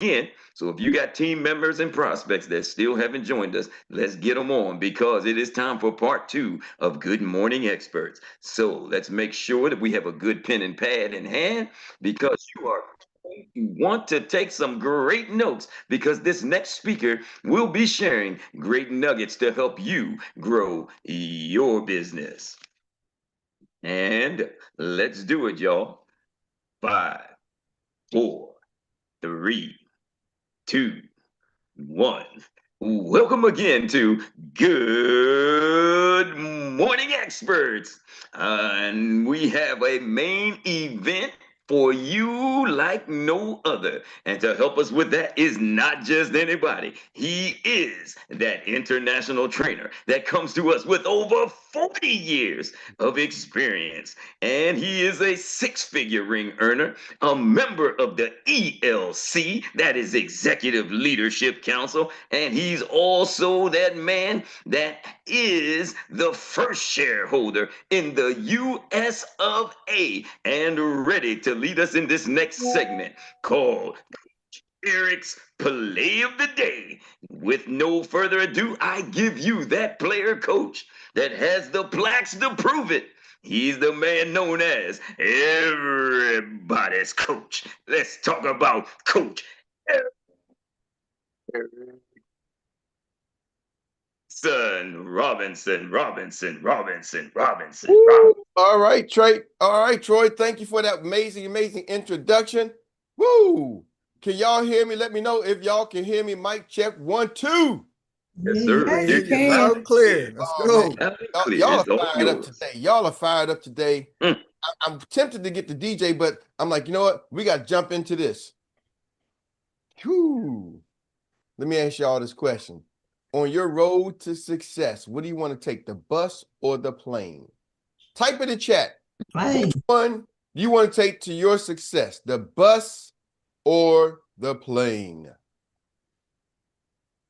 again. So if you got team members and prospects that still haven't joined us, let's get them on because it is time for part two of Good Morning Experts. So let's make sure that we have a good pen and pad in hand because you are going to want to take some great notes because this next speaker will be sharing great nuggets to help you grow your business. And let's do it, y'all. Five, four, three, two, one. Welcome again to Good Morning Experts. And we have a main event for you like no other. And to help us with that is not just anybody. He is that international trainer that comes to us with over 40 years of experience. And he is a six-figure ring earner, a member of the ELC, that is Executive Leadership Council, and he's also that man that is the first shareholder in the US of A and ready to lead us in this next segment called Eric's Play of the Day. With no further ado, I give you that player coach that has the plaques to prove it. He's the man known as everybody's coach. Let's talk about Coach Robinson. Woo! All right, Trey. All right, Troy. Thank you for that amazing introduction. Woo! Can y'all hear me? Let me know if y'all can hear me. Mic check 1, 2. Yes, sir. Yes, Hear we you can. loud Loud and and clear. clear. Let's Oh go. man, Loud and clear. y'all are It's all fired up yours. today. Y'all are fired up today. Mm. I'm tempted to get the DJ, but I'm like, you know what? We got to jump into this. Whew. Let me ask y'all this question. On your road to success, what do you want to take, the bus or the plane? Type in the chat. Fine. One do you want to take to your success, the bus or the plane?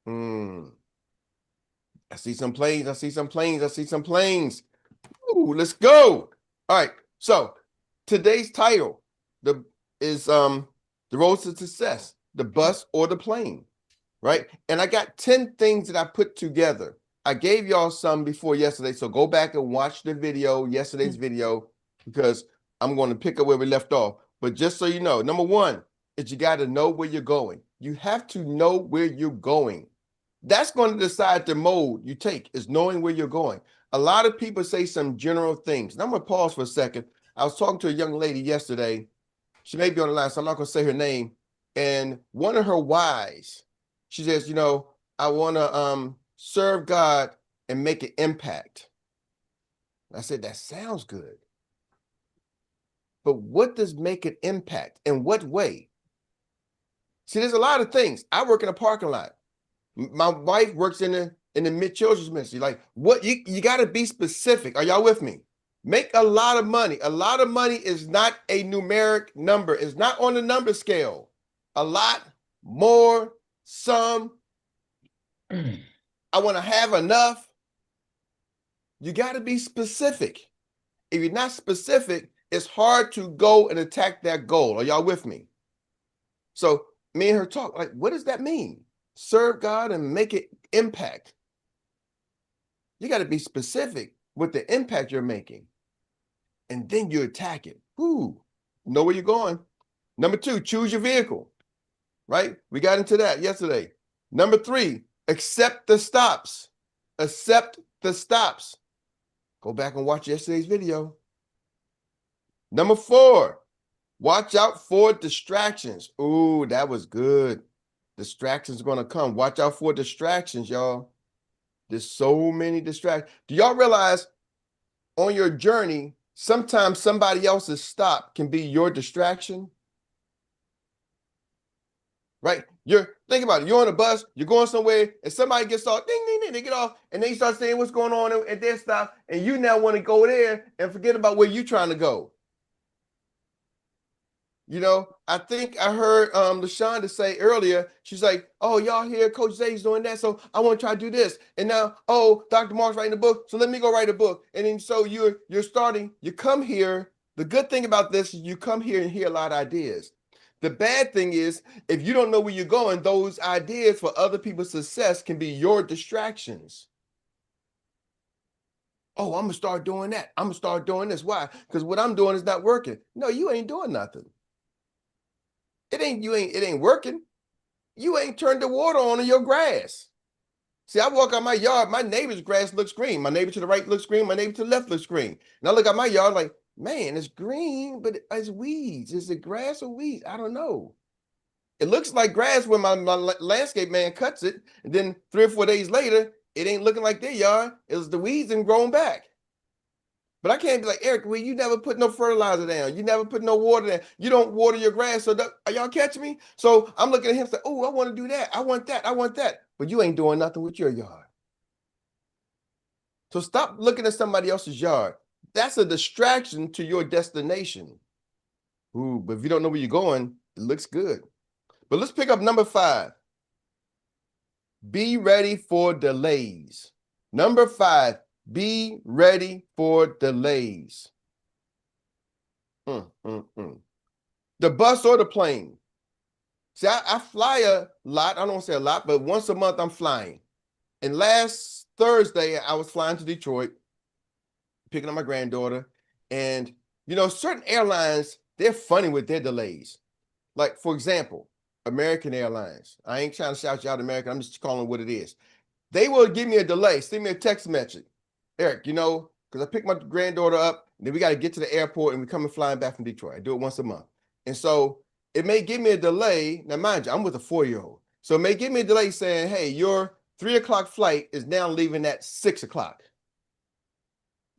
I see some planes. I see some planes. I see some planes. Ooh, let's go. All right. So today's title is the road to success, the bus or the plane, right? And I got 10 things that I put together. I gave y'all some before yesterday, so go back and watch the video, yesterday's video, because I'm going to pick up where we left off. But just so you know, number one is you got to know where you're going. You have to know where you're going. That's going to decide the mode you take, is knowing where you're going. A lot of people say some general things. And I'm going to pause for a second. I was talking to a young lady yesterday. She may be on the line, so I'm not going to say her name. And one of her whys, she says, I want to serve God and make an impact. I said, that sounds good. But what does make an impact? In what way? See, there's a lot of things. I work in a parking lot. My wife works in the mid-children's ministry. Like, what you got to be specific. Are y'all with me? Make a lot of money. A lot of money is not a numeric number. It's not on the number scale. A lot, more, some. I want to have enough. You got to be specific. If you're not specific, it's hard to go and attack that goal. Are y'all with me? So me and her talk, like, what does that mean? Serve God and make it impact. You got to be specific with the impact you're making. And then you attack it. Ooh, know where you're going. Number two, choose your vehicle, right? We got into that yesterday. Number three, accept the stops. Accept the stops. Go back and watch yesterday's video. Number four, watch out for distractions. Ooh, that was good. Distractions are going to come. Watch out for distractions, y'all. There's so many distractions. Do y'all realize on your journey, sometimes somebody else's stop can be your distraction? Right? Think about it. You're on a bus, you're going somewhere, and somebody gets off, ding, ding, ding, they get off, and they start saying what's going on at their stop, and you now want to go there and forget about where you're trying to go. I think I heard LaShonda say earlier, she's like, oh, y'all hear Coach Zay's doing that, so I want to try to do this. And now, oh, Dr. Mark's writing a book, so let me go write a book. And then so you're starting, you come here. The good thing about this is you come here and hear a lot of ideas. The bad thing is, if you don't know where you're going, those ideas for other people's success can be your distractions. Oh, I'm gonna start doing that. I'm gonna start doing this. Why? Because what I'm doing is not working. No, you ain't doing nothing. It ain't working. You ain't turned the water on in your grass. See, I walk out my yard, my neighbor's grass looks green. My neighbor to the right looks green, my neighbor to the left looks green. And I look at my yard like, man, it's green, but it's weeds. Is it grass or weeds? I don't know. It looks like grass when my landscape man cuts it, and then 3 or 4 days later, it ain't looking like their yard. It was the weeds and grown back. But I can't be like, Eric, well, you never put no fertilizer down. You never put no water down. You don't water your grass. So are y'all catching me? So I'm looking at him saying, oh, I want to do that. I want that. I want that. But you ain't doing nothing with your yard. So stop looking at somebody else's yard. That's a distraction to your destination. Ooh, but if you don't know where you're going, it looks good. But let's pick up number 5. Be ready for delays. Number 5, be ready for delays. The bus or the plane. See, I fly a lot. I don't want to say a lot, but once a month I'm flying. And last Thursday, I was flying to Detroit, picking up my granddaughter. And, certain airlines, they're funny with their delays. Like, for example, American Airlines. I ain't trying to shout you out American. I'm just calling it what it is. They will give me a delay, send me a text message. Eric, because I picked my granddaughter up, and then we got to get to the airport, and we're coming flying back from Detroit. I do it once a month. And so it may give me a delay. Now, mind you, I'm with a 4-year-old. So it may give me a delay saying, hey, your 3 o'clock flight is now leaving at 6 o'clock.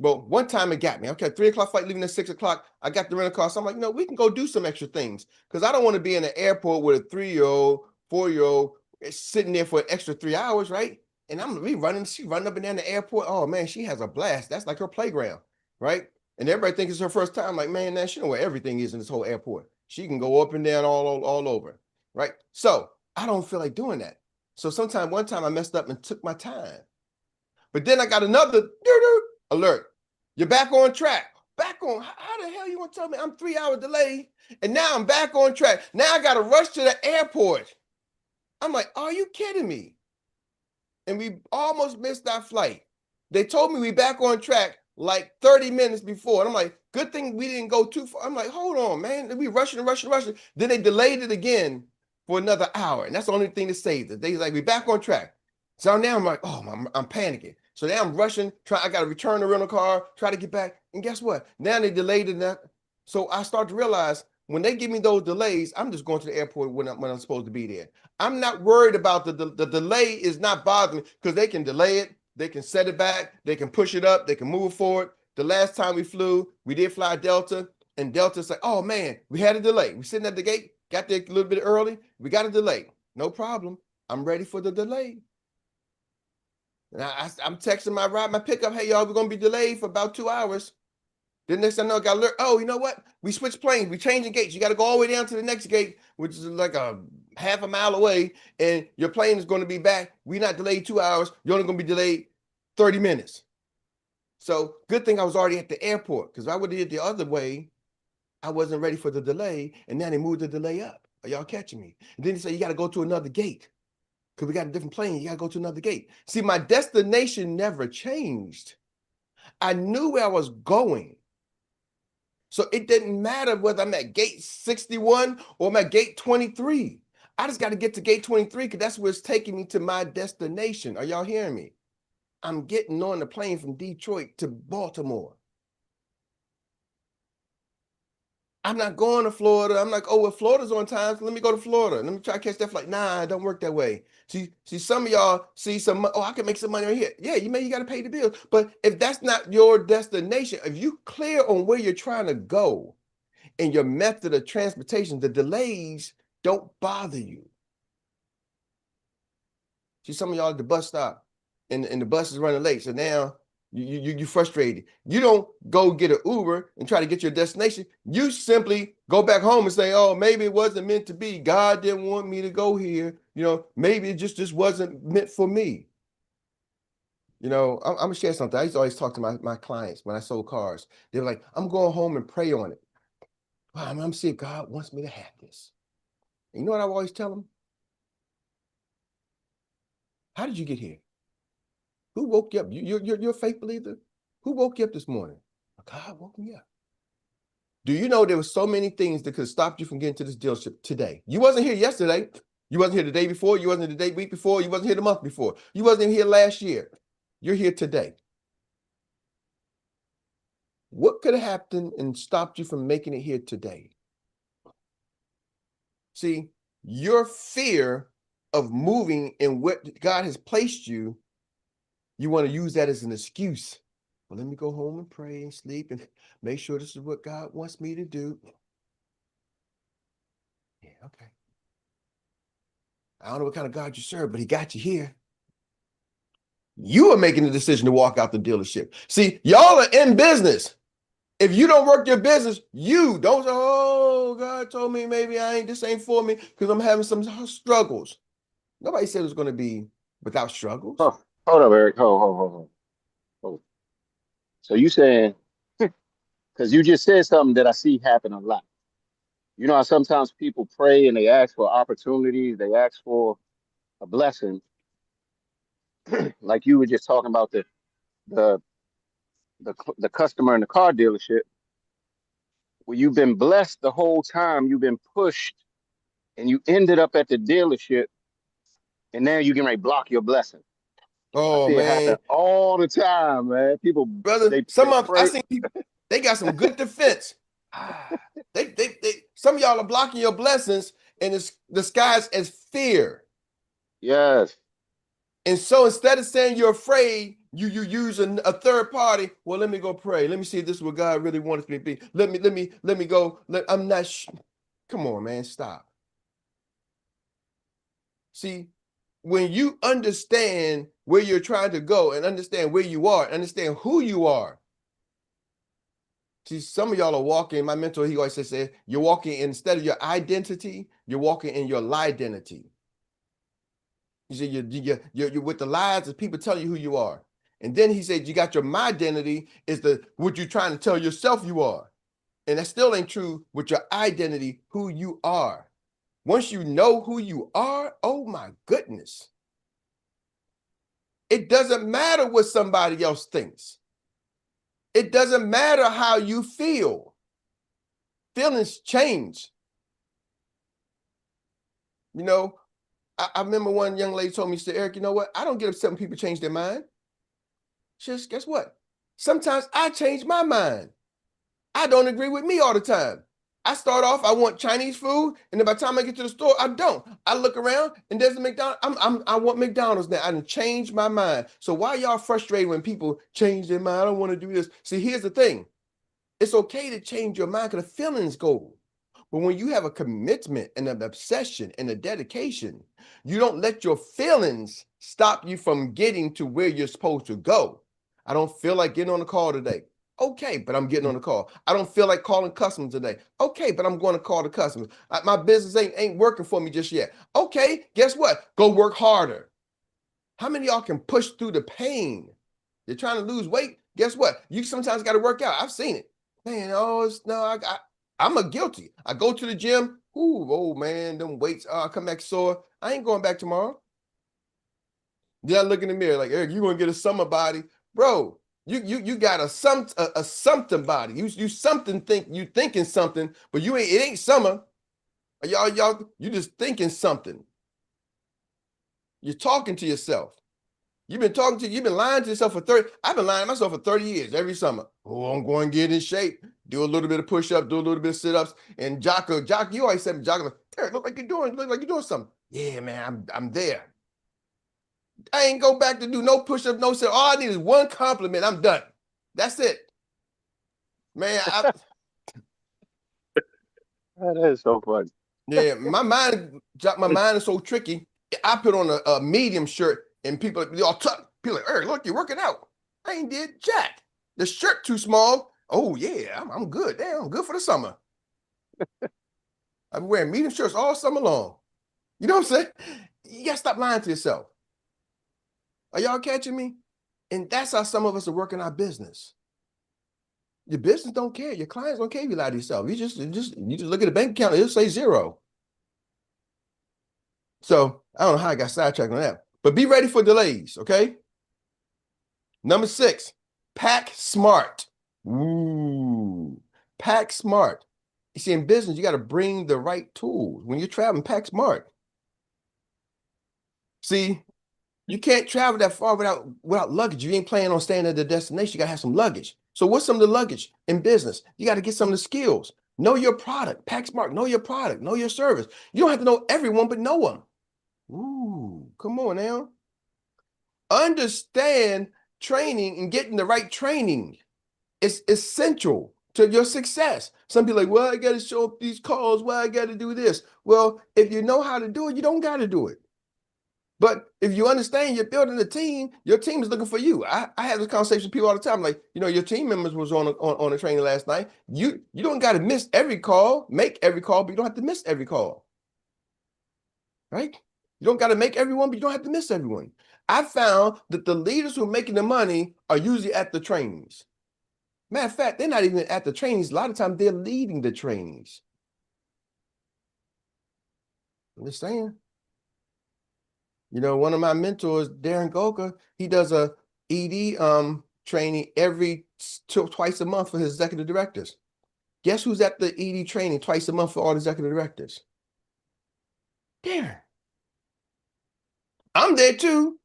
Well, one time it got me. Okay, 3 o'clock flight leaving at 6 o'clock. I got the rental car. So I'm like, we can go do some extra things. Because I don't want to be in the airport with a 3-year-old, 4-year-old sitting there for an extra 3 hours, right? And she's running up and down the airport. Oh man, she has a blast. That's like her playground, right? And everybody thinks it's her first time. Like, man, now she know where everything is in this whole airport. She can go up and down all over, right? So I don't feel like doing that. So one time I messed up and took my time. But then I got another alert. You're back on track. Back on. How the hell you want to tell me I'm 3 hour delay? And now I'm back on track. Now I got to rush to the airport. I'm like, are you kidding me? And we almost missed our flight. They told me we back on track like 30 minutes before. And I'm like, good thing we didn't go too far. I'm like, hold on, man. We rushing. Then they delayed it again for another hour. And that's the only thing that saved it. They like, we back on track. So now I'm like, oh, I'm panicking. So now I'm rushing. I got to return the rental car, try to get back. And guess what? Now they delayed it. So I start to realize when they give me those delays, I'm just going to the airport when I'm supposed to be there. I'm not worried about the delay is not bothering me because they can delay it. They can set it back. They can push it up. They can move forward. The last time we flew, we did fly Delta, and Delta's like, oh man, we had a delay. We sitting at the gate, got there a little bit early. We got a delay. No problem. I'm ready for the delay. And I'm texting my pickup. Hey, y'all, we're going to be delayed for about 2 hours. Then next thing I know, I got alert. Oh, you know what? We switched planes. We changing gates. You got to go all the way down to the next gate, which is like a half a mile away. And your plane is going to be back. We're not delayed 2 hours. You're only going to be delayed 30 minutes. So good thing I was already at the airport because if I would have did the other way, I wasn't ready for the delay. And now they moved the delay up. Are y'all catching me? And then they say, you got to go to another gate. Because we got a different plane, you got to go to another gate. See, my destination never changed. I knew where I was going. So it didn't matter whether I'm at gate 61 or I'm at gate 23. I just got to get to gate 23 because that's where it's taking me to my destination. Are y'all hearing me? I'm getting on the plane from Detroit to Baltimore. I'm not going to Florida. I'm like, oh, well, Florida's on time, so let me go to Florida. Let me try to catch that flight. Nah, it don't work that way. See, some of y'all see I can make some money right here. Yeah, you got to pay the bills. But if that's not your destination, if you clear on where you're trying to go and your method of transportation, the delays don't bother you. See, some of y'all at the bus stop and the bus is running late. So now you're frustrated. You don't go get an Uber and try to get your destination. You simply go back home and say, oh, maybe it wasn't meant to be. God didn't want me to go here. Maybe it just wasn't meant for me. I'm going to share something. I used to always talk to my clients when I sold cars. They were like, I'm going home and pray on it. Wow, I'm seeing God wants me to have this. And you know what I always tell them? How did you get here? Who woke you up? You're a faith believer? Who woke you up this morning? God woke me up. Do you know there were so many things that could have stopped you from getting to this dealership today? You wasn't here yesterday. You wasn't here the day before. You wasn't the week before. You wasn't here the month before. You wasn't here last year. You're here today. What could have happened and stopped you from making it here today? See, your fear of moving in what God has placed you, you want to use that as an excuse. Well, let me go home and pray and sleep and make sure this is what God wants me to do. Yeah, okay. I don't know what kind of God you serve, but he got you here. You are making the decision to walk out the dealership. See, y'all are in business. If you don't work your business, you don't say, oh, God told me maybe this ain't for me because I'm having some struggles. Nobody said it was going to be without struggles. Oh, hold up, Eric. Hold. So you saying, because you just said something that I see happen a lot. You know how sometimes people pray and they ask for opportunities, they ask for a blessing, like you were just talking about the the customer in the car dealership. Well, you've been blessed the whole time, you've been pushed, and you ended up at the dealership, and now you can like block your blessing. I Oh, see it happen man. all the time, man. People Brother, they I pray. seen people, they got some good defense. Some of y'all are blocking your blessings and it's disguised as fear. Yes. And so instead of saying you're afraid, you use a third party. Well, let me go pray. Let me see if this is what God really wants me to be. Let me go. I'm not. Come on, man, stop. See, when you understand where you're trying to go and understand where you are, understand who you are. See, some of y'all are walking. My mentor, he always says, you're walking instead of your identity, you're walking in your lie-identity. You see, you're with the lies that people tell you who you are. And then he said, you got your my identity is what you're trying to tell yourself you are. And that still ain't true with your identity, who you are. Once you know who you are, oh my goodness. It doesn't matter what somebody else thinks. It doesn't matter how you feel. Feelings change. You know, I remember one young lady told me, she said, Eric, you know what? I don't get upset when people change their mind. Just guess what? Sometimes I change my mind. I don't agree with me all the time. I start off, I want Chinese food, and then by the time I get to the store, I don't. I look around and there's a McDonald's. I want McDonald's now. I done changed my mind. So why y'all frustrated when people change their mind? I don't want to do this. See, here's the thing. It's okay to change your mind because the feelings go. But when you have a commitment and an obsession and a dedication, you don't let your feelings stop you from getting to where you're supposed to go. I don't feel like getting on the call today. Okay, but I'm getting on the call. I don't feel like calling customers today. Okay, but I'm going to call the customers. My business ain't working for me just yet. Okay, guess what? Go work harder. How many of y'all can push through the pain? You're trying to lose weight. Guess what? You sometimes got to work out. I've seen it. Man, I'm a guilty. I go to the gym. Ooh, oh man, them weights. I come back sore. I ain't going back tomorrow. Then I look in the mirror like, Eric, you're gonna get a summer body, bro. You got a something body. You something you thinking something, but it ain't summer. Y'all, you just thinking something. You're talking to yourself. You've been lying to yourself for 30. I've been lying to myself for 30 years every summer. Oh, I'm going to get in shape, do a little bit of push-up, do a little bit of sit-ups. And Jock, you always said, Jock, Eric, look like you're doing something. Yeah, man, I'm there. I ain't go back to do no push-up, no sit. All I need is one compliment. I'm done. That's it. Man, That is so funny. yeah, my mind is so tricky. I put on a medium shirt and people like, Eric, look, you're working out. I ain't did jack. The shirt too small. Oh yeah, I'm good. Damn, I'm good for the summer. I've been wearing medium shirts all summer long. You know what I'm saying? You gotta stop lying to yourself. Are y'all catching me? And that's how some of us are working our business. Your business don't care. Your clients don't care if you lie to yourself. You just look at the bank account, it'll say zero. So I don't know how I got sidetracked on that, but be ready for delays. Okay. Number 6, pack smart. Ooh, pack smart. You see, in business, you got to bring the right tools. When you're traveling, pack smart. See, you can't travel that far without luggage. You ain't planning on staying at the destination. You got to have some luggage. So what's some of the luggage in business? You got to get some of the skills. Know your product. Pack smart. Know your product. Know your service. You don't have to know everyone, but know them. Ooh, come on now. Understand training and getting the right training is essential to your success. Some people are like, well, I got to show up these calls. Well, I got to do this. Well, if you know how to do it, you don't got to do it. But if you understand you're building a team, your team is looking for you. I have this conversation with people all the time. Like, your team members was on a training last night. You don't got to miss every call, make every call, but you don't have to miss every call. Right? You don't got to make everyone, but you don't have to miss everyone. I found that the leaders who are making the money are usually at the trainings. Matter of fact, they're not even at the trainings. A lot of times they're leading the trainings. Understand? One of my mentors, Darren Golka, he does a ED training twice a month for his executive directors. Guess who's at the ED training twice a month for all the executive directors? Darren. I'm there too,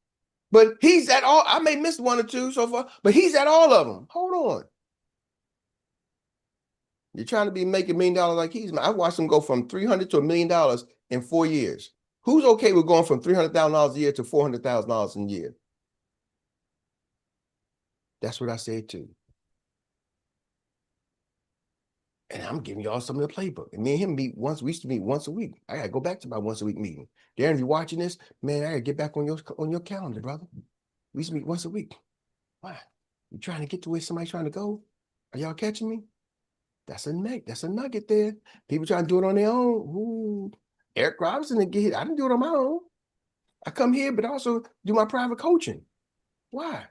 but he's at all. I may miss one or two so far, but he's at all of them. Hold on. You're trying to be making $1 million like he's. I watched him go from $300 to $1 million in 4 years. Who's okay with going from $300,000 a year to $400,000 a year? That's what I said too. And I'm giving y'all some of the playbook. And me and him meet once. We used to meet once a week. I gotta go back to my once a week meeting. Darren, if you're watching this, man, I gotta get back on your calendar, brother. We used to meet once a week. Why? You trying to get to where somebody's trying to go? Are y'all catching me? That's a nugget there. People trying to do it on their own. Ooh. Erik Robinson didn't get hit. I didn't do it on my own. I come here, but also do my private coaching. Why?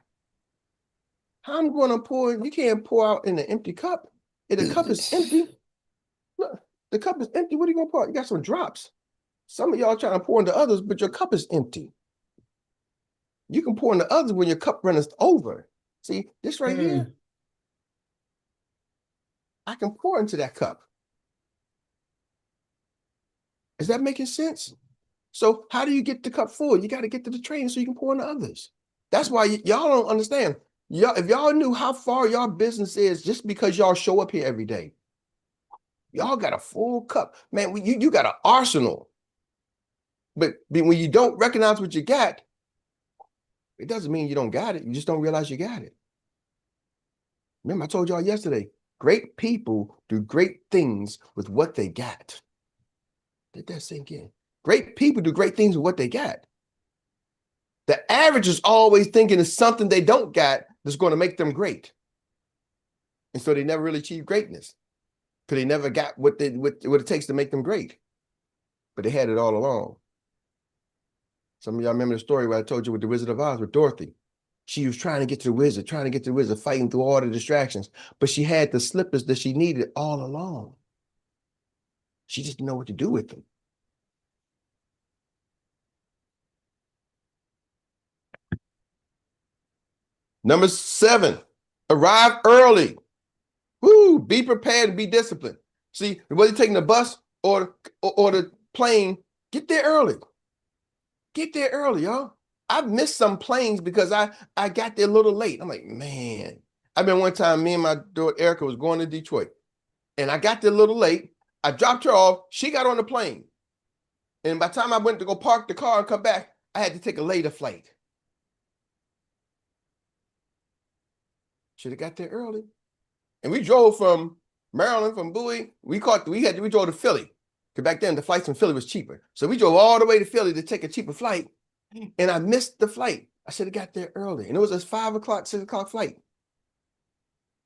How I'm going to pour? You can't pour out in an empty cup. If the cup is empty, look, the cup is empty. What are you going to pour out? You got some drops. Some of y'all trying to pour into others, but your cup is empty. You can pour into others when your cup runs over. See, this right here, I can pour into that cup. Is that making sense? So how do you get the cup full? You got to get to the training so you can pour into others. That's why y'all don't understand. If y'all knew how far y'all business is just because y'all show up here every day, y'all got a full cup. Man, you got an arsenal. But when you don't recognize what you got, it doesn't mean you don't got it. You just don't realize you got it. Remember, I told y'all yesterday, great people do great things with what they got. Let that sink in. Great people do great things with what they got. The average is always thinking of something they don't got that's going to make them great. And so they never really achieve greatness because they never got what it takes to make them great. But they had it all along. Some of y'all remember the story where I told you with the Wizard of Oz with Dorothy. She was trying to get to the wizard, fighting through all the distractions. But she had the slippers that she needed all along. She just didn't know what to do with them. Number 7, arrive early. Woo, be prepared and be disciplined. See, whether you're taking the bus or the plane, get there early. Get there early, y'all. I've missed some planes because I got there a little late. I'm like, man. I remember one time me and my daughter Erica was going to Detroit. And I got there a little late. I dropped her off. She got on the plane. And by the time I went to go park the car and come back, I had to take a later flight. Should have got there early. And we drove from Maryland, from Bowie. We drove to Philly. Because back then the flights from Philly was cheaper. So we drove all the way to Philly to take a cheaper flight. And I missed the flight. I should have got there early. And it was a 5 o'clock, 6 o'clock flight.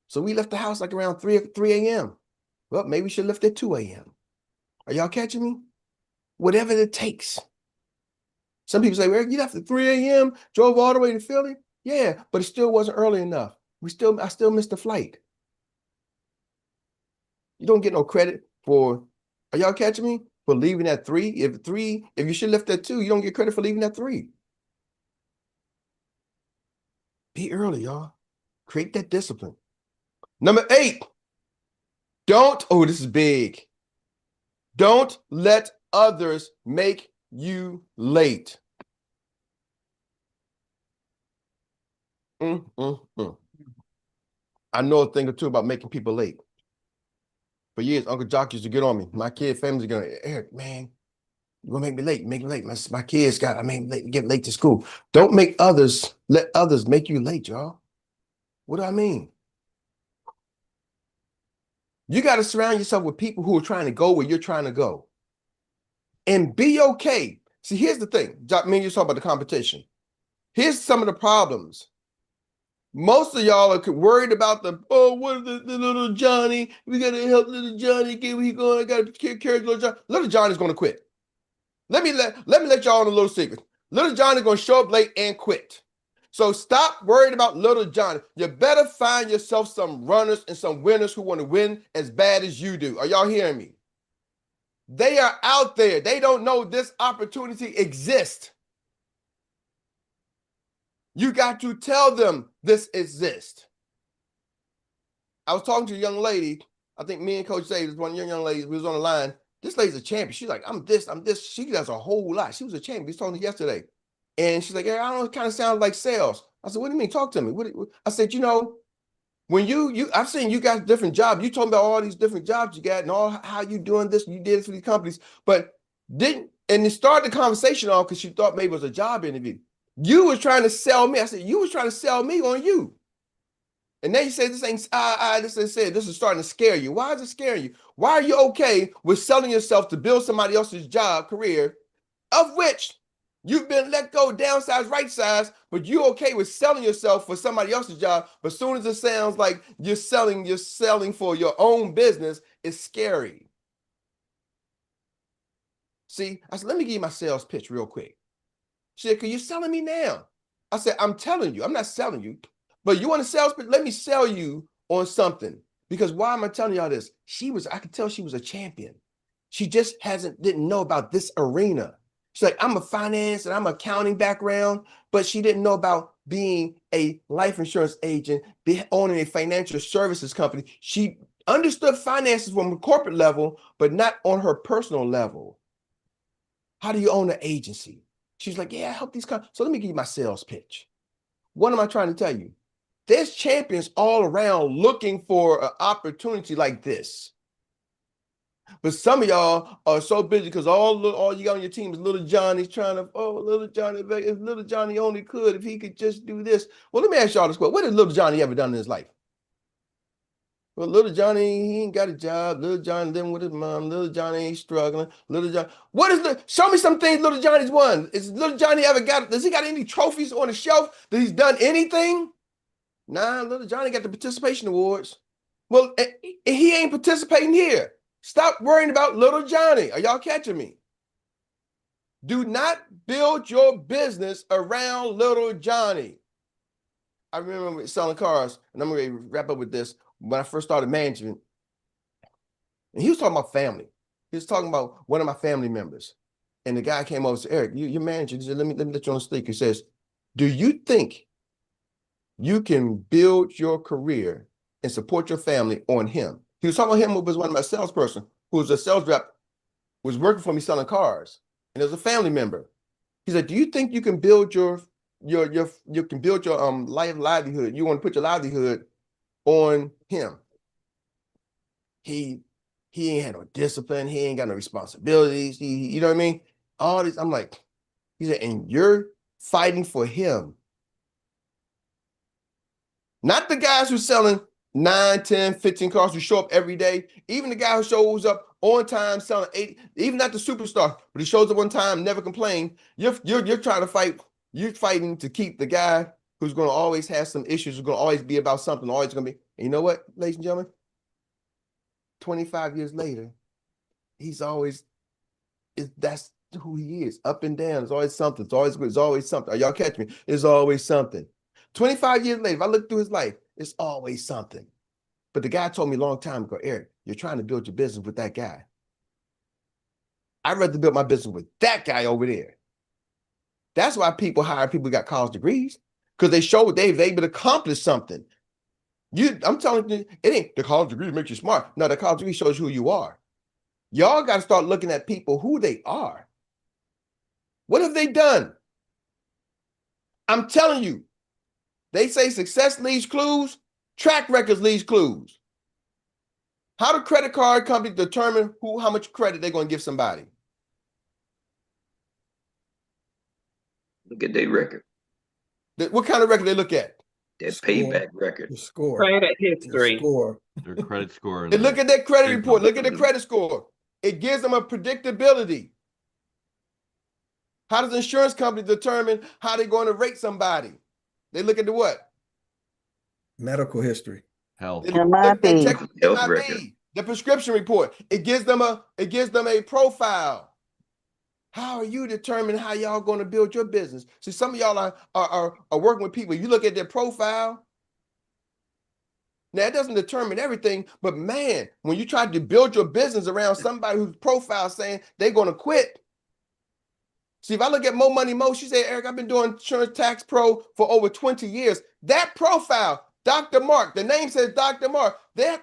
So we left the house like around 3 a.m. Well, maybe we should have left at 2 a.m. Are y'all catching me? Whatever it takes. Some people say, well, you left at 3 a.m., drove all the way to Philly. Yeah, but it still wasn't early enough. I still missed the flight. You don't get no credit for, are y'all catching me? for leaving at 3. If you should lift at 2, you don't get credit for leaving at 3. Be early, y'all. Create that discipline. Number 8, this is big. Don't let others make you late. I know a thing or two about making people late. For years, Uncle Jock used to get on me. My kid families are going, Eric, man, you're going to make me late. Make me late. My kids get late to school. Don't let others make you late, y'all. What do I mean? You got to surround yourself with people who are trying to go where you're trying to go. And be okay. See, here's the thing. Me and you talk about the competition. Here's some of the problems. Most of y'all are worried about what is the little Johnny? We got to help little Johnny get where he going. I got to take care of little Johnny. Little Johnny's going to quit. Let me let y'all know a little secret. Little Johnny's going to show up late and quit. So stop worrying about little Johnny. You better find yourself some runners and some winners who want to win as bad as you do. Are y'all hearing me? They are out there. They don't know this opportunity exists. You got to tell them this exists. I was talking to a young lady. I think me and Coach Say was one young lady. We was on the line. This lady's a champion. She's like, I'm this. She does a whole lot. She was a champion. We was talking yesterday. And she's like, yeah, I don't know, it kind of sounds like sales. I said, what do you mean? Talk to me. I said, when I've seen you got different jobs. You told me about all these different jobs you got and all how you doing this. You did it for these companies, but and it started the conversation off because she thought maybe it was a job interview. You was trying to sell me. I said, you was trying to sell me on you. And then you say this ain't this is starting to scare you. Why is it scaring you? Why are you okay with selling yourself to build somebody else's career, of which you've been let go, downsize, right size, but you're okay with selling yourself for somebody else's job. But as soon as it sounds like you're selling for your own business, it's scary. See, I said, let me give you my sales pitch real quick. She said, 'cause you're selling me now. I said, I'm telling you, I'm not selling you, but you want a sales pitch? Let me sell you on something. Because why am I telling y'all this? I could tell she was a champion. She just didn't know about this arena. She's like, I'm a finance and I'm an accounting background, but she didn't know about being a life insurance agent, owning a financial services company. She understood finances from a corporate level, but not on her personal level. How do you own an agency? She's like, yeah, I help these companies. So let me give you my sales pitch. What am I trying to tell you? There's champions all around looking for an opportunity like this. But some of y'all are so busy because all you got on your team is little Johnny's trying to, little Johnny, if little Johnny only could, if he could just do this. Well, let me ask y'all this question. What has little Johnny ever done in his life? Well, little Johnny, he ain't got a job. Little Johnny living with his mom. Little Johnny ain't struggling. Little Johnny, show me some things little Johnny's won. Is little Johnny does he got any trophies on the shelf that he's done anything? Nah, little Johnny got the participation awards. Well, he ain't participating here. Stop worrying about little Johnny. Are y'all catching me? Do not build your business around little Johnny. I remember selling cars, and I'm going to wrap up with this. When I first started management, and he was talking about family. He was talking about one of my family members. And the guy came over and said, Eric, you're managing. He said, let me let you on the stick. He says, do you think you can build your career and support your family on him? He was talking about him was one of my salesperson who was a sales rep, was working for me selling cars, and it was a family member. He said, do you think you can build your livelihood? You want to put your livelihood on him? He ain't had no discipline. He ain't got no responsibilities. You know what I mean? All this, I'm like, he said, and you're fighting for him. Not the guys who selling 9, 10, 15 cars who show up every day. Even the guy who shows up on time selling 8, even not the superstar, but he shows up on time, never complain. You're trying to fight. You're fighting to keep the guy who's going to always have some issues, who's going to always be about something, always going to be. And you know what, ladies and gentlemen? 25 years later, that's who he is. Up and down. It's always something. It's always something. Are y'all catching me? It's always something. 25 years later, if I look through his life, it's always something. But the guy told me a long time ago, Eric, you're trying to build your business with that guy. I'd rather build my business with that guy over there. That's why people hire people who got college degrees, because they show they've able to accomplish something. I'm telling you, it ain't the college degree makes you smart. No, the college degree shows you who you are. Y'all got to start looking at people who they are. What have they done? I'm telling you, they say success leaves clues, track records leaves clues. How do credit card companies determine how much credit they're going to give somebody? Look at their record. What kind of record they look at? Their payback record. The score. Credit history. The score. Their credit score. They look at their credit report. Look at their credit score. It gives them a predictability. How does insurance company determine how they're going to rate somebody? They look at the what? Medical history. Health. Health record. The prescription report. It gives them a profile. How are you determining how y'all going to build your business? See, some of y'all are working with people. You look at their profile. Now, it doesn't determine everything, but man, when you try to build your business around somebody whose profile saying they're going to quit. See, if I look at Mo Money Mo, she said, Eric, I've been doing Insurance Tax Pro for over 20 years. That profile, Dr. Mark, the name says Dr. Mark. That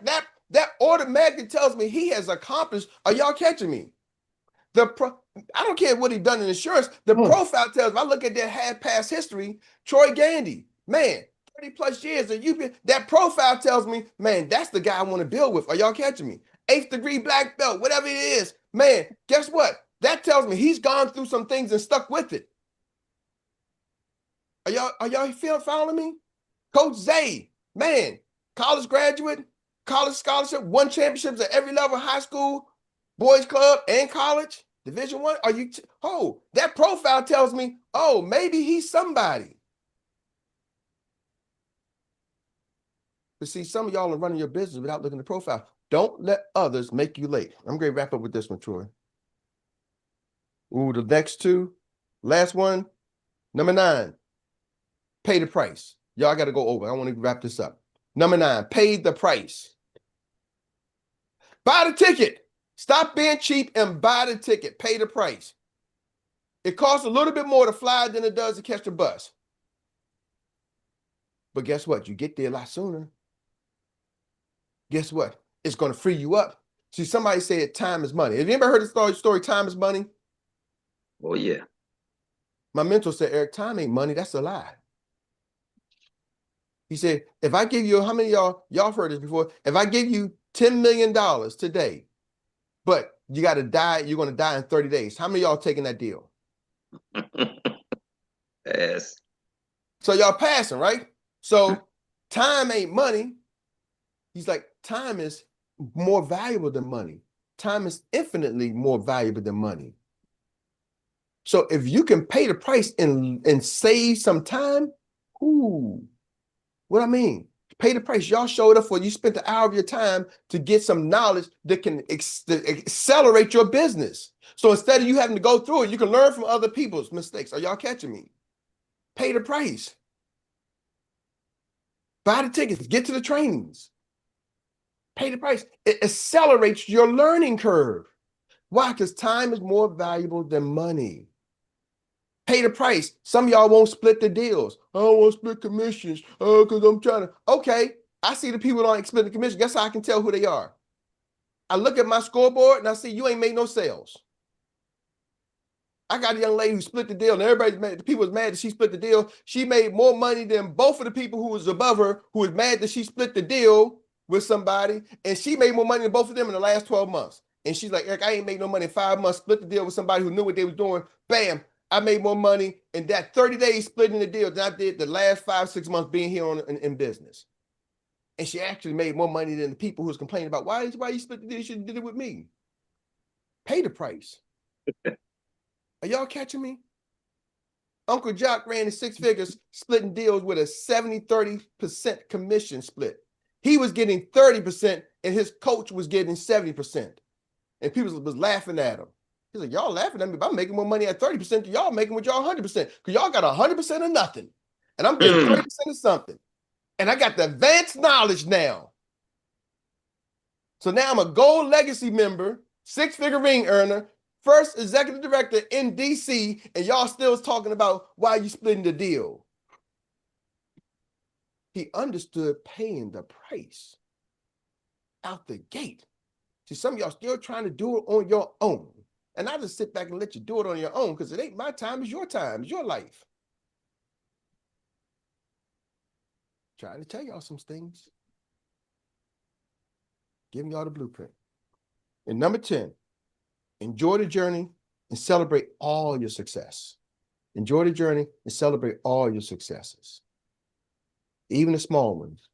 automatically tells me he has accomplished. Are y'all catching me? I don't care what he done in insurance. The profile tells me, I look at their past history, Troy Gandy, man, 30 plus years. That profile tells me, man, that's the guy I want to build with. Are y'all catching me? 8th degree black belt, whatever it is. Man, guess what? That tells me he's gone through some things and stuck with it. Are y'all following me? Coach Zay, man, college graduate, college scholarship, won championships at every level, high school, boys club, and college, Division I. Are you? That profile tells me, maybe he's somebody. But see, some of y'all are running your business without looking at the profile. Don't let others make you late. I'm going to wrap up with this one, Troy. Ooh, the next two. Last one, number 9. Pay the price. Y'all got to go over. I want to wrap this up. Number 9, pay the price. Buy the ticket. Stop being cheap and buy the ticket. Pay the price. It costs a little bit more to fly than it does to catch the bus. But guess what? You get there a lot sooner. Guess what? It's going to free you up. See, somebody said time is money. Have you ever heard the story time is money? Oh, yeah. My mentor said, Eric, time ain't money. That's a lie. He said, if I give you, how many of y'all have heard this before? If I give you $10 million today, but you got to die, you're going to die in 30 days. How many of y'all taking that deal? Pass. So y'all passing, right? So time ain't money. He's like, time is more valuable than money. Time is infinitely more valuable than money. So if you can pay the price and save some time, what I mean? Pay the price. Y'all showed up for, you spent an hour of your time to get some knowledge that can accelerate your business. So instead of you having to go through it, you can learn from other people's mistakes. Are y'all catching me? Pay the price. Buy the tickets. Get to the trainings. Pay the price. It accelerates your learning curve. Why? Because time is more valuable than money. Pay the price. Some of y'all won't split the deals. I don't want to split commissions. Because I'm trying to. Okay, I see the people that aren't splitting the commission. Guess how I can tell who they are? I look at my scoreboard and I see you ain't made no sales. I got a young lady who split the deal, and everybody's mad. The people was mad that she split the deal. She made more money than both of the people who was above her, who was mad that she split the deal with somebody, and she made more money than both of them in the last 12 months. And she's like, Eric, I ain't made no money in 5 months. Split the deal with somebody who knew what they was doing. Bam, I made more money in that 30 days splitting the deal than I did the last 5-6 months being here in business. And she actually made more money than the people who was complaining about why you split the deal. You should have did it with me. Pay the price. Are y'all catching me? Uncle Jock ran in 6 figures, splitting deals with a 70-30% commission split. He was getting 30% and his coach was getting 70%. And people was laughing at him. He's like, y'all laughing at me, but I'm making more money at 30% than y'all making with y'all 100%. Because y'all got 100% of nothing. And I'm getting 30% of something. And I got the advanced knowledge now. So now I'm a gold legacy member, 6-figure ring earner, first executive director in DC, and y'all still talking about why you splitting the deal. He understood paying the price out the gate. See, some of y'all still trying to do it on your own. And I just sit back and let you do it on your own because it ain't my time, it's your time, it's your life. Trying to tell y'all some things. Giving y'all the blueprint. And number 10, enjoy the journey and celebrate all your success. Enjoy the journey and celebrate all your successes, even the small ones.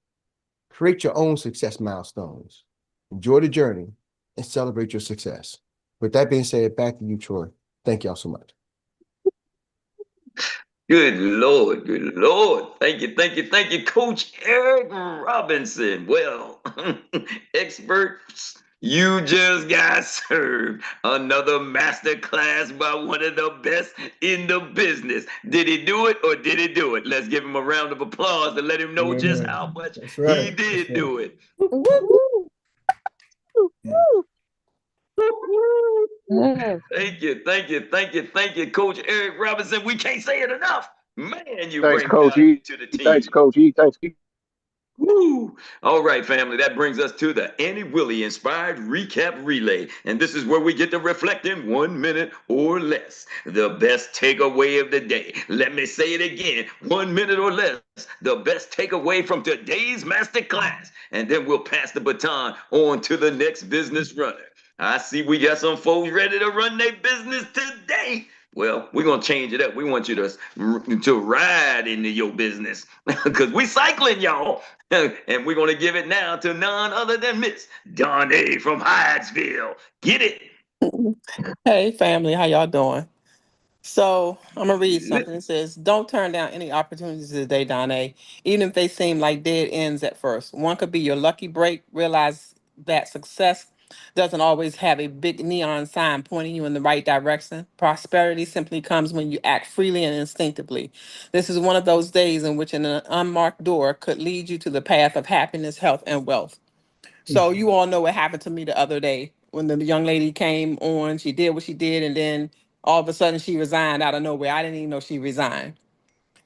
Create your own success milestones. Enjoy the journey and celebrate your success. With that being said, back to you, Troy. Thank y'all so much. Good Lord, good Lord. Thank you, Coach Erik Robinson. Well, experts, you just got served another master class by one of the best in the business. Did he do it or did he do it? Let's give him a round of applause to let him know just how much he did do it. Thank you, Coach Erik Robinson. We can't say it enough. Man, you Thanks, bring Coach value E. to the Thanks, team. Coach E. Thanks. Woo! All right, family, that brings us to the Annie Willie Inspired Recap Relay. And this is where we get to reflect in 1 minute or less. The best takeaway of the day. Let me say it again, 1 minute or less. The best takeaway from today's master class. And then we'll pass the baton on to the next business runner. I see we got some folks ready to run their business today. Well, we're going to change it up. We want you to ride into your business because we cycling, y'all. And we're going to give it now to none other than Miss Donnie from Hyattsville. Get it? Hey, family, how y'all doing? So I'm gonna read something. It says, "Don't turn down any opportunities today, Donna, even if they seem like dead ends at first. One could be your lucky break. Realize that success doesn't always have a big neon sign pointing you in the right direction. Prosperity simply comes when you act freely and instinctively. This is one of those days in which an unmarked door could lead you to the path of happiness, health, and wealth." So you all know what happened to me the other day when the young lady came on. She did what she did, and then all of a sudden she resigned out of nowhere. I didn't even know she resigned.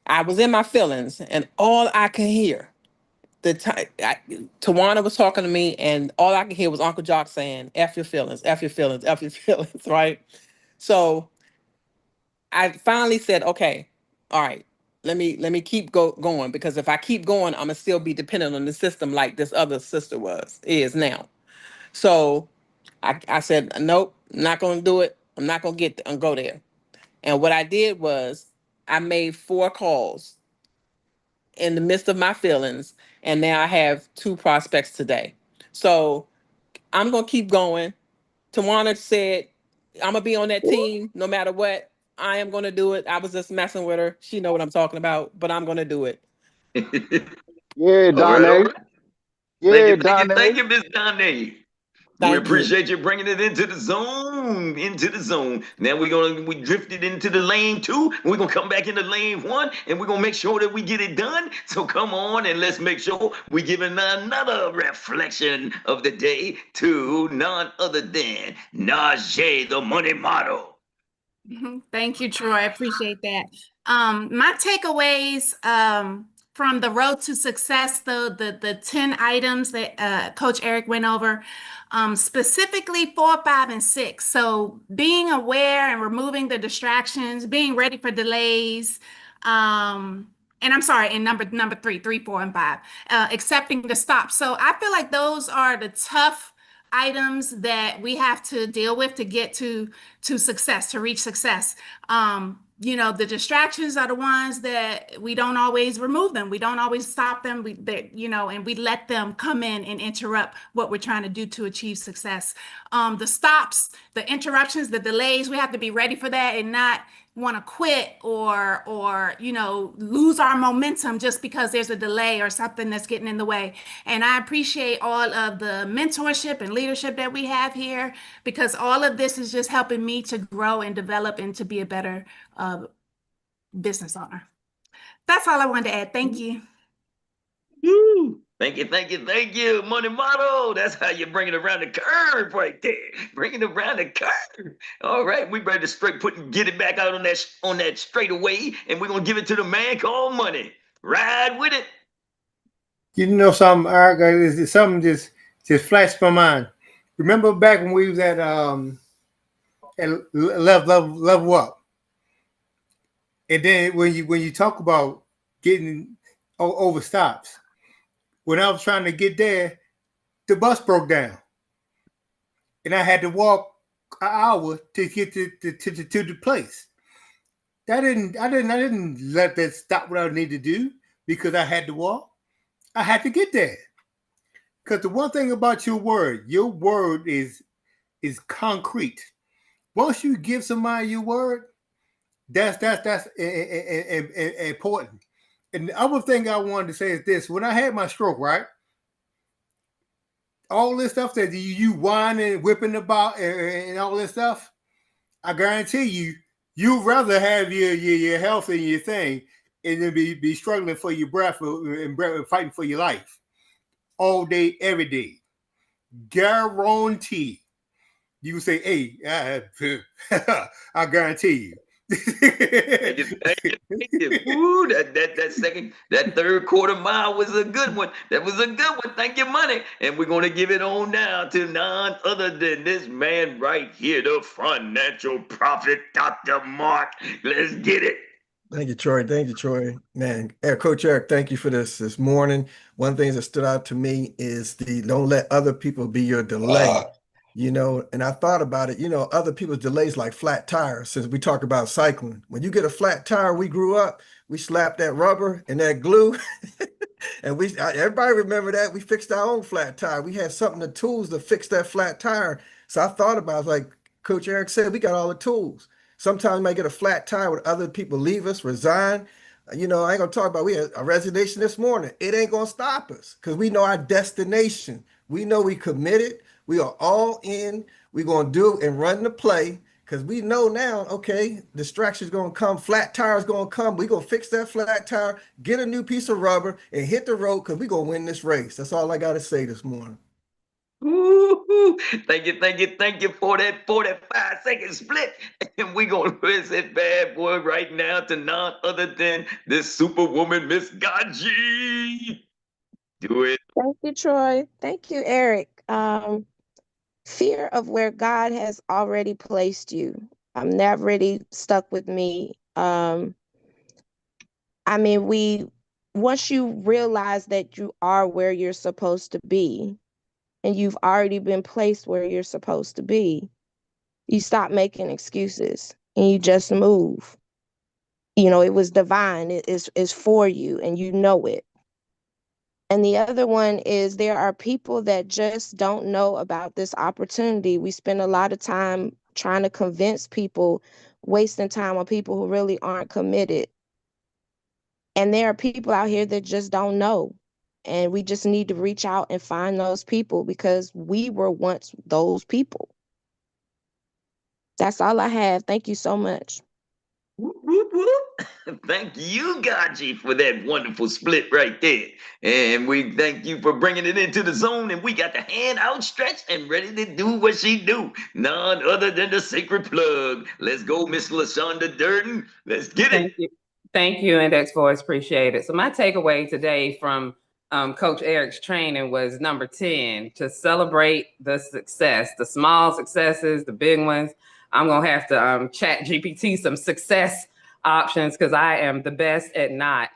I was in my feelings, and all I could hear, Tawana was talking to me, and all I could hear was Uncle Jock saying, "F your feelings, F your feelings, F your feelings," right? So I finally said, "Okay, all right, let me keep going because if I keep going, I'm gonna still be dependent on the system like this other sister is now." So I said, "Nope, I'm not going to do it. I'm not going to go there." And what I did was I made 4 calls in the midst of my feelings. And now I have 2 prospects today. So I'm going to keep going. Tawana said, "I'm going to be on that team no matter what. I am going to do it. I was just messing with her. She know what I'm talking about, but I'm going to do it." Yeah, All right, all Donnie. right. Yeah, Donnie. Miss Donnie. We Thank you. appreciate you bringing it into the zone, Now we drifted into the lane 2, and we're gonna come back into lane 1, and we're gonna make sure that we get it done. So come on, and let's make sure we give another reflection of the day to none other than Najee, the money model. Thank you, Troy. I appreciate that. My takeaways from the road to success, the 10 items that Coach Erik went over, specifically 4, 5, and 6. So being aware and removing the distractions, being ready for delays, and I'm sorry, in number 3, 3, 4, and 5, accepting the stop. So I feel like those are the tough items that we have to deal with to get to success, to reach success. The distractions are the ones that we don't always remove them. We don't always stop them. And we let them come in and interrupt what we're trying to do to achieve success. The stops, the interruptions, the delays, we have to be ready for that and not want to quit or lose our momentum just because there's a delay or something that's getting in the way. And I appreciate all of the mentorship and leadership that we have here because all of this is just helping me to grow and develop and to be a better business owner. That's all I wanted to add. Thank you. Woo! Thank you, thank you, thank you. Money model. That's how you bring it around the curve right there. Bring it around the curve. All right, we better get it back out on that straightaway, and we're gonna give it to the man called money. Ride with it. You know something, Eric, something just flashed my mind. Remember back when we was at level up, and then when you talk about getting over stops, when I was trying to get there, the bus broke down, and I had to walk an hour to get to the place. I didn't let that stop what I needed to do because I had to walk. I had to get there. Because the one thing about your word is concrete. Once you give somebody your word, that's important. And the other thing I wanted to say is this: when I had my stroke, right, all this stuff that you whining, whipping about, and all this stuff, I guarantee you'd rather have your health and your thing, and then be struggling for your breath and fighting for your life all day, every day. Guarantee. You say, "Hey, I guarantee you." Thank you, thank you, thank you. Ooh, that third quarter mile was a good one. That was a good one. Thank you, money. And we're gonna give it on now to none other than this man right here, the financial prophet, Dr. Mark. Let's get it. Thank you, Troy. Thank you, Troy. Man, Coach Eric, thank you for this morning. One thing that stood out to me is don't let other people be your delay. And I thought about it, other people's delays like flat tires, since we talk about cycling. When you get a flat tire, we grew up, we slapped that rubber and that glue. And everybody remember that we fixed our own flat tire. We had the tools to fix that flat tire. So I thought about it, like Coach Eric said, we got all the tools. Sometimes we might get a flat tire when other people leave us, resign. I ain't gonna talk about, we had a resignation this morning. It ain't gonna stop us because we know our destination. We know we committed. We are all in. We're gonna do it and run the play because we know now, okay, distraction's gonna come, flat tire's gonna come. We're gonna fix that flat tire, get a new piece of rubber, and hit the road because we're gonna win this race. That's all I gotta say this morning. Ooh, thank you, thank you, thank you for that 45-second split. And we're going to raise that bad boy right now to none other than this superwoman, Miss Gaji. Do it. Thank you, Troy. Thank you, Eric. Fear of where God has already placed you. That really stuck with me. Once you realize that you are where you're supposed to be, and you've already been placed where you're supposed to be, you stop making excuses and you just move. It was divine. It is for you and you know it. And the other one is there are people that just don't know about this opportunity. We spend a lot of time trying to convince people, wasting time on people who really aren't committed. And there are people out here that just don't know. And we just need to reach out and find those people because we were once those people. That's all I have. Thank you so much. Whoop, whoop, whoop. Thank you, Gaji, for that wonderful split right there. And we thank you for bringing it into the zone. And we got the hand outstretched and ready to do what she do. None other than the sacred plug. Let's go, Miss LaShonda Durden. Let's get it. Thank you, Index Voice. Appreciate it. So my takeaway today from Coach Eric's training was number 10, to celebrate the success, the small successes, the big ones. I'm going to have to chat GPT some success options because I am the best at not,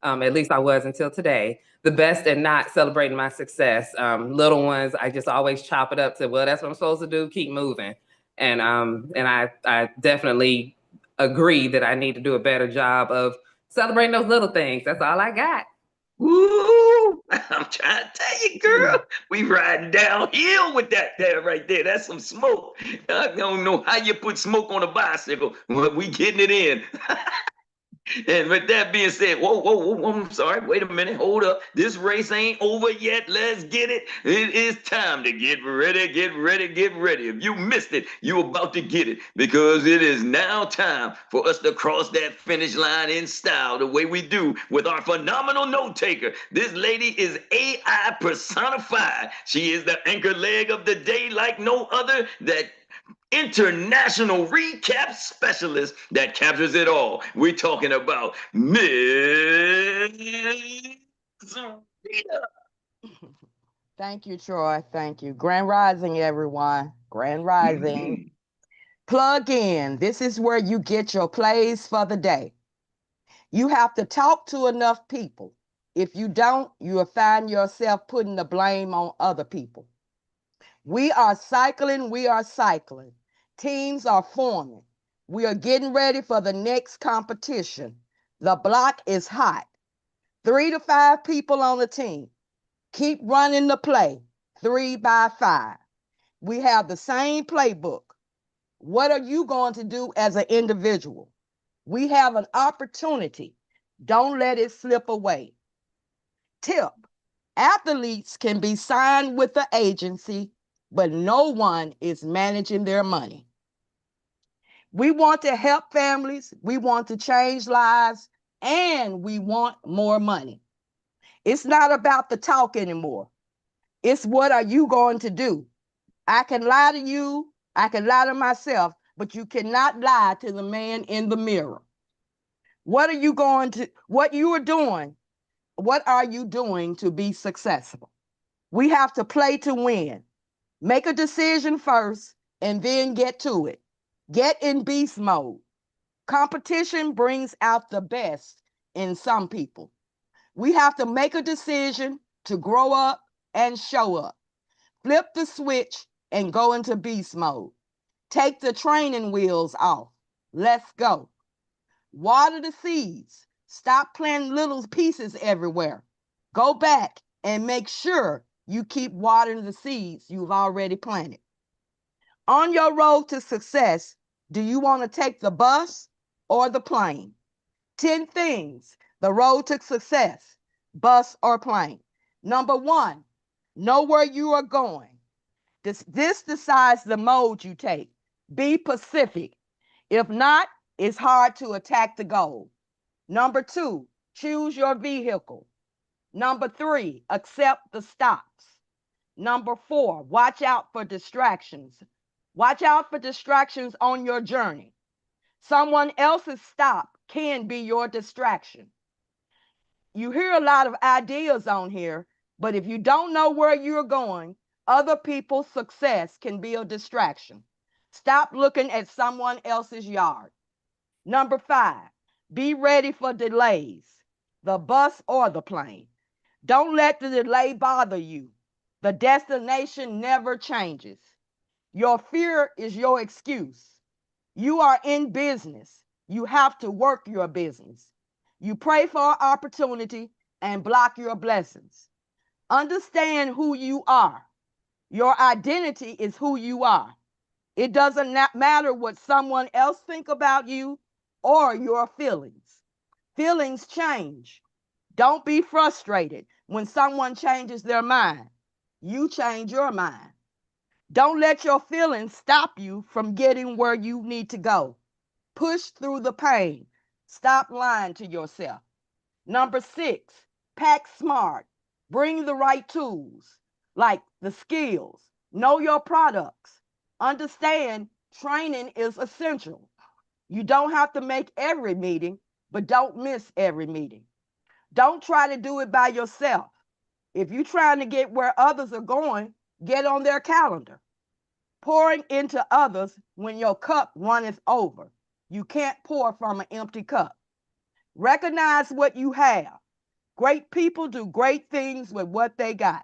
at least I was until today, the best at not celebrating my success. Little ones, I just always chop it up to, well, that's what I'm supposed to do. Keep moving. And I definitely agree that I need to do a better job of celebrating those little things. That's all I got. Ooh, I'm trying to tell you, girl, we riding downhill with that there right there. That's some smoke. I don't know how you put smoke on a bicycle, but we getting it in. And with that being said, whoa, I'm sorry. Wait a minute. Hold up. This race ain't over yet. Let's get it. It is time to get ready, get ready, get ready. If you missed it, you're about to get it because it is now time for us to cross that finish line in style the way we do with our phenomenal note taker. This lady is AI personified. She is the anchor leg of the day like no other. That international recap specialist that captures it all. We're talking about Miss Rita. Thank you, Troy. Thank you. Grand Rising, everyone. Grand Rising. Plug in. This is where you get your plays for the day. You have to talk to enough people. If you don't, you will find yourself putting the blame on other people. We are cycling. Teams are forming. We are getting ready for the next competition. The block is hot. 3 to 5 people on the team. Keep running the play, 3 by 5. We have the same playbook. What are you going to do as an individual? We have an opportunity. Don't let it slip away. Tip, athletes can be signed with the agency, but no one is managing their money. We want to help families, we want to change lives, and we want more money. It's not about the talk anymore. It's what are you going to do? I can lie to you, I can lie to myself, but you cannot lie to the man in the mirror. What are you going to, what you are doing, what are you doing to be successful? We have to play to win. Make a decision first and then get to it. Get in beast mode. Competition brings out the best in some people. We have to make a decision to grow up and show up. Flip the switch and go into beast mode. Take the training wheels off. Let's go. Water the seeds. Stop planting little pieces everywhere. Go back and make sure you keep watering the seeds you've already planted. On your road to success, do you want to take the bus or the plane? 10 things, the road to success, bus or plane. Number 1, know where you are going. This decides the mode you take. Be specific. If not, it's hard to attack the goal. Number 2, choose your vehicle. Number 3, accept the stops. Number 4, watch out for distractions. Watch out for distractions on your journey. Someone else's stop can be your distraction. You hear a lot of ideas on here, but if you don't know where you're going, other people's success can be a distraction. Stop looking at someone else's yard. Number 5, be ready for delays, the bus or the plane. Don't let the delay bother you. The destination never changes. Your fear is your excuse. You are in business. You have to work your business. You pray for an opportunity and block your blessings. Understand who you are. Your identity is who you are. It doesn't matter what someone else think about you or your feelings. Feelings change. Don't be frustrated when someone changes their mind. You change your mind. Don't let your feelings stop you from getting where you need to go. Push through the pain. Stop lying to yourself. Number 6, pack smart. Bring the right tools, like the skills. Know your products. Understand training is essential. You don't have to make every meeting, but don't miss every meeting. Don't try to do it by yourself. If you're trying to get where others are going, get on their calendar. Pouring into others when your cup runneth over. You can't pour from an empty cup. Recognize what you have. Great people do great things with what they got.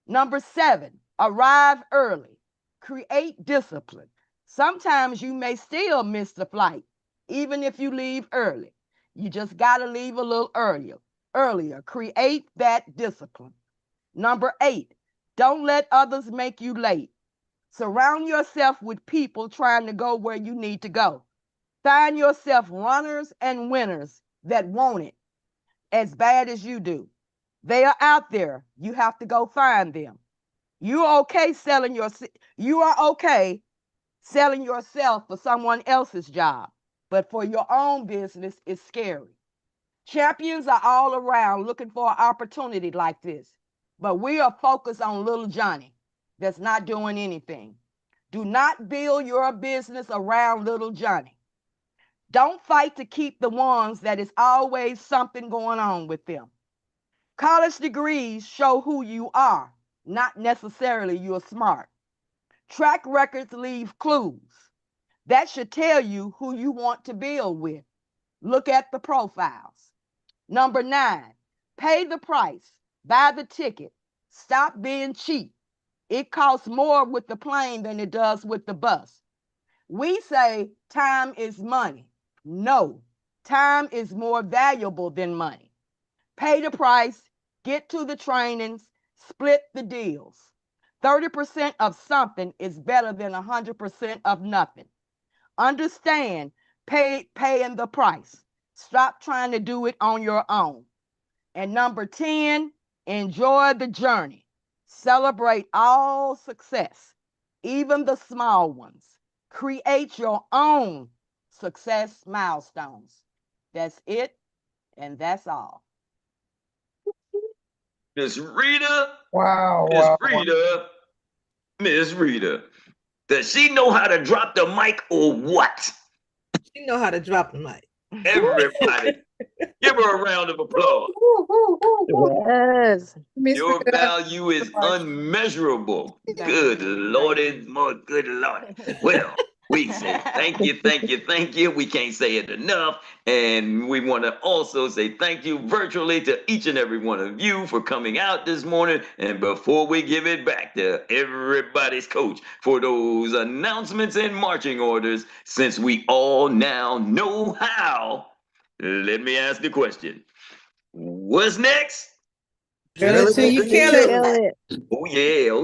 Number 7, arrive early. Create discipline. Sometimes you may still miss the flight, even if you leave early. You just got to leave a little earlier. Create that discipline. Number 8, don't let others make you late. Surround yourself with people trying to go where you need to go. Find yourself runners and winners that want it as bad as you do. They are out there. You have to go find them. You are okay selling yourself for someone else's job, but for your own business, it's scary. Champions are all around looking for an opportunity like this, but we are focused on little Johnny that's not doing anything. Do not build your business around little Johnny. Don't fight to keep the ones that is always something going on with them. College degrees show who you are, not necessarily you're smart. Track records leave clues. That should tell you who you want to build with. Look at the profiles. Number 9, pay the price. Buy the ticket. Stop being cheap. It costs more with the plane than it does with the bus. We say time is money. No, time is more valuable than money. Pay the price, get to the trainings, split the deals. 30% of something is better than 100% of nothing. Understand paying the price. Stop trying to do it on your own. And number 10, enjoy the journey. Celebrate all success, even the small ones. Create your own success milestones. That's it, and that's all. Miss Rita. Wow. Miss Rita. Miss Rita. Does she know how to drop the mic or what? She know how to drop the mic. Everybody, give her a round of applause. Yes. Your value is unmeasurable. Good Lord, more good Lord. Well, we say thank you, thank you, thank you. We can't say it enough. And we want to also say thank you virtually to each and every one of you for coming out this morning. And before we give it back to everybody's coach for those announcements and marching orders, since we all now know how, let me ask the question. What's next? Drill it till you kill it. Oh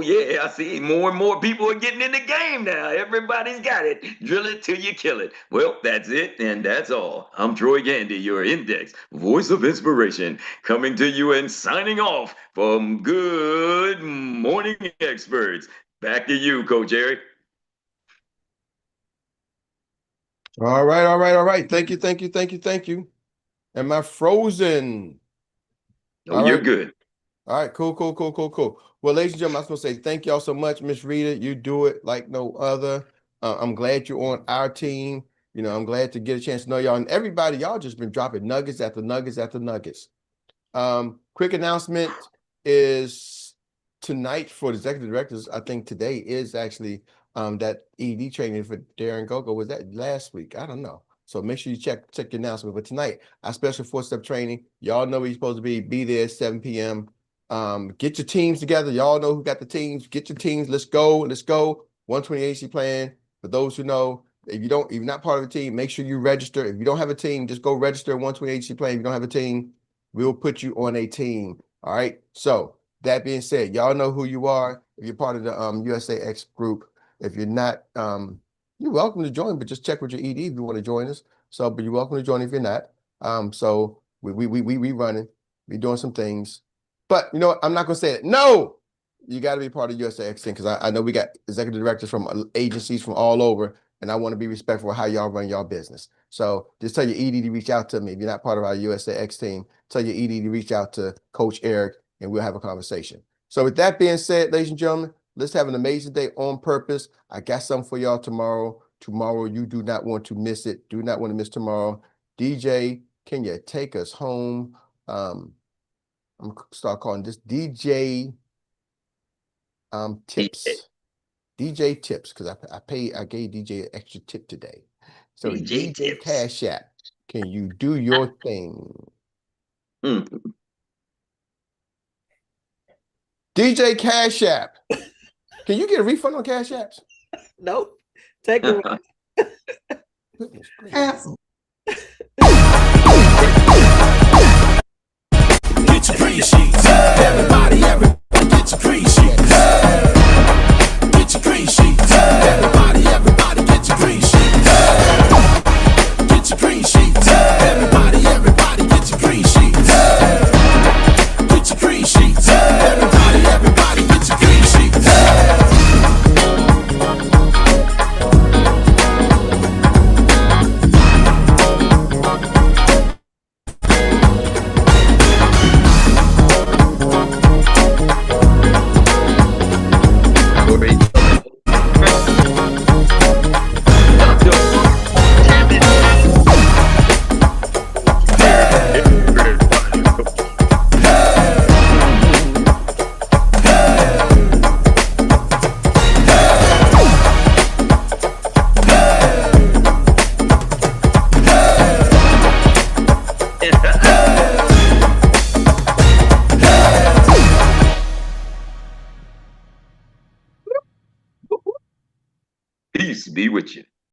yeah. I see more and more people are getting in the game now. Everybody's got it. Drill it till you kill it. Well, that's it, and that's all. I'm Troy Gandy, your Index Voice of Inspiration, coming to you and signing off from Good Morning Experts. Back to you, Coach Eric. All right. Thank you. Am I frozen? Oh, you're good. All right, cool. Well, ladies and gentlemen, I was going to say thank y'all so much, Miss Rita. You do it like no other. I'm glad you're on our team. You know, I'm glad to get a chance to know y'all. And everybody, y'all just been dropping nuggets after nuggets after nuggets. Quick announcement is tonight for the executive directors. I think today is actually that ED training for Darren Gogo. Was that last week? I don't know. So make sure you check your announcement. But tonight, our special 4-step training. Y'all know where you're supposed to be. Be there at 7 p.m. Get your teams together. Y'all know who got the teams. Get your teams. Let's go. 120 AC plan. For those who know, if you're not part of a team, make sure you register. If you don't have a team, just go register 120 AC plan. If you don't have a team, we'll put you on a team. All right. So that being said, y'all know who you are. If you're part of the USAX group, if you're not, you're welcome to join, but just check with your ED if you want to join us. So, but you're welcome to join if you're not. So we running, we doing some things. But you know what? I'm not gonna say it. No, you got to be part of USAX thing because I know we got executive directors from agencies from all over, and I want to be respectful of how y'all run y'all business. So just tell your ED to reach out to me if you're not part of our USAX team. Tell your ED to reach out to Coach Eric, and we'll have a conversation. So with that being said, ladies and gentlemen, let's have an amazing day on purpose. I got something for y'all tomorrow. Tomorrow, you do not want to miss it. Do not want to miss tomorrow. DJ, can you take us home? I'm gonna start calling this DJ tips. DJ tips, because I gave DJ an extra tip today. So DJ Cash App, can you do your thing? DJ Cash App. Can you get a refund on Cash Apps? Nope. Take it. Get your green sheets. Everybody get your green sheets. Get your green sheets. Everybody get your green sheets. Peace be with you.